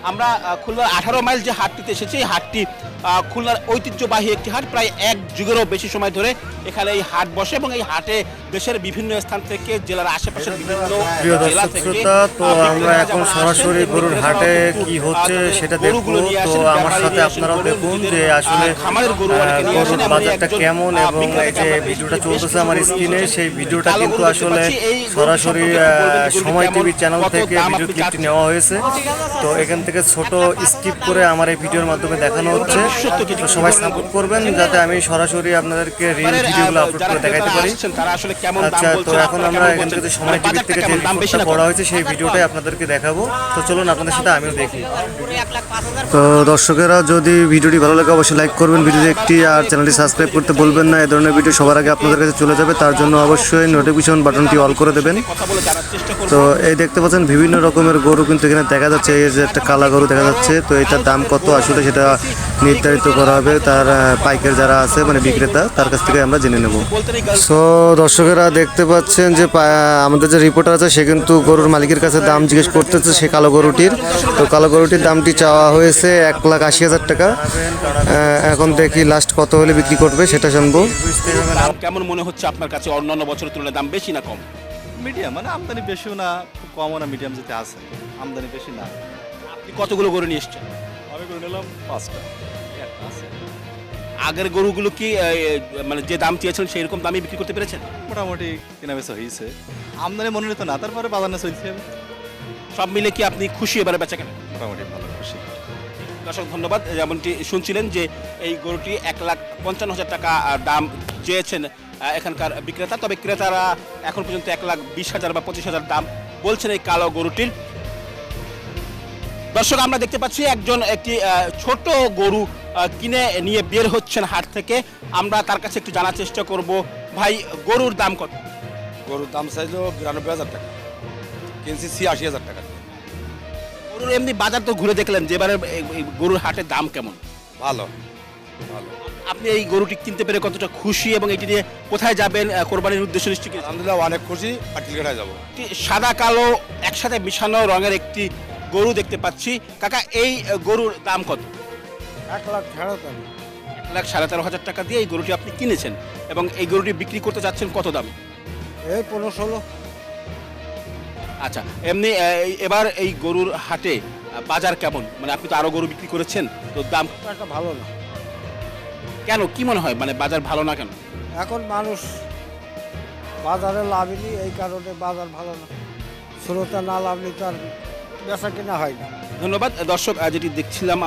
আমরা খুলনার 18 মাইল যে হাটটিতে এসেছি, এই হাটটি খুলনার ঐতিহ্যবাহী একটি হাট। প্রায় এক যুগেরও বেশি সময় ধরে এখানে এই হাট বসে এবং এই হাটে দেশের বিভিন্ন স্থান থেকে, জেলার আশেপাশের বিভিন্ন প্রিয় জেলা দর্শক থেকে শ্রোতা, তো আমরা এখন সরাসরি গরুর হাটে কি হচ্ছে সেটা দেখবো। তো আমার সাথে আপনারাও দেখুন যে আসলে গরুর বাজারটা কেমন, এবং এই যে ভিডিওটা চলতেছে আমার স্ক্রিনে, সেই ভিডিওটা কিন্তু আসলে সরাসরি সময় টিভি চ্যানেল থেকে ভিডিও ক্লিপটি নেওয়া হয়েছে। তো এখান থেকে ছোট স্কিপ করে আমার এই ভিডিওর মাধ্যমে দেখানো হচ্ছে। তো সবাই সাপোর্ট করবেন যাতে আমি সরাসরি আপনাদেরকে রিয়েল ভিডিওগুলো আপলোড করে দেখাতে পারি। আচ্ছা, তো এখন আমরা এখান থেকে সময় টিভি থেকে যে রিপোর্টটা করা হয়েছে সেই ভিডিওটাই আপনাদেরকে দেখাবো। তো চলুন আপনাদের সাথে আমিও দেখি। তো দর্শকেরা, যদি ভিডিওটি ভালো লাগে অবশ্যই লাইক করবেন ভিডিওটি একটি, আর চ্যানেলটি সাবস্ক্রাইব করতে বলবেন না। এই ধরনের ভিডিও সবার আগে আপনাদের কাছে চলে যাবে, তার জন্য অবশ্যই নোটিফিকেশন বাটনটি অল করে দেবেন। তো এই দেখতে পাচ্ছেন বিভিন্ন রকমের গরু কিন্তু এখানে দেখা যাচ্ছে। এই যে একটা কালা গরু দেখা যাচ্ছে, তো এটার দাম কত আসলে সেটা নির্ধারিত করা হবে তার পাইকার যারা আছে, মানে বিক্রেতা, তার কাছ থেকে আমরা জেনে নেব। সো দর্শকেরা দেখতে পাচ্ছেন যে আমাদের যে রিপোর্টার আছে সে কিন্তু গরুর মালিকের কাছে দাম জিজ্ঞেস করতেছে সে কালো গরুটির। তো কালো গরুটির দামটি চাওয়া হয়েছে 1,80,000 টাকা। এখন দেখি লাস্ট কত হলে বিক্রি করবে সেটা জানবো। কেমন মনে হচ্ছে আপনার কাছে? অন্যান্য বছরের তুলনায় দাম বেশি না কম? মিডিয়াম, মানে আমদানি বেশিও না খুব কমও না, মিডিয়াম যেতে আছে, আমদানি বেশি না। আপনি কতগুলো গরু নিয়ে এসছেন? আমি করে নিলাম 5টা, একটা আছে। আগের গরুগুলো কি মানে যে দাম চেয়েছিলেন সেই রকম দামে বিক্রি করতে পেরেছেন? মোটামুটি কেনা বেচা হয়েছে, আমদানি মনোনীত না, তারপরে বাজার না চলছে। সব মিলে কি আপনি খুশি এবারে বেচা কেনা? মোটামুটি ভালো, খুশি। দর্শক ধন্যবাদ। যেমনটি শুনছিলেন যে এই গরুটি 1,55,000 টাকা দাম চেয়েছেন এখানকার বিক্রেতা। তবে ক্রেতারা এখন পর্যন্ত 1,20,000 বা 25,000 দাম বলছেন এই কালো গরুটির। দর্শক, আমরা দেখতে পাচ্ছি একটি ছোট গরু কিনে নিয়ে বের হচ্ছেন হাট থেকে। আমরা তার কাছে একটু জানার চেষ্টা করব, ভাই গরুর দাম কত? গরুর দাম চাইলো 92,000 টাকা, কিনছি 86,000 টাকা। গরুর এমনি বাজার তো ঘুরে দেখলেন যে এবারে এই গরুর হাটের দাম কেমন? ভালো ভালো, আপনি এই গরুটি কিনতে পেরে কতটা খুশি এবং এটি নিয়ে কোথায় যাবেন কোরবানির উদ্দেশ্যে? নিশ্চয়ই আলহামদুলিল্লাহ অনেক খুশি, পাটিলঘাটায় যাবো। সাদা কালো একসাথে মিশানো রঙের একটি গরু দেখতে পাচ্ছি। কাকা, এই গরুর দাম কত? 1,13,500 টাকা দিয়ে এই গরুটি আপনি কিনেছেন এবং এই গরুটি বিক্রি করতে যাচ্ছেন কত দামে? এই 15-16। আচ্ছা, এমনি এবার এই গরুর হাটে বাজার কেমন? মানে আপনি তো আরো গরু বিক্রি করেছেন, তো দাম একটা ভালো না। কেন, কি মনে হয়, মানে বাজার ভালো না কেন? এখন মানুষ বাজারে লাভেনি, এই কারণে বাজার ভালো না। শ্রোতা না লাভলি তার বেচা কিনা হয় না। ধন্যবাদ। দর্শক, যেটি দেখছিলাম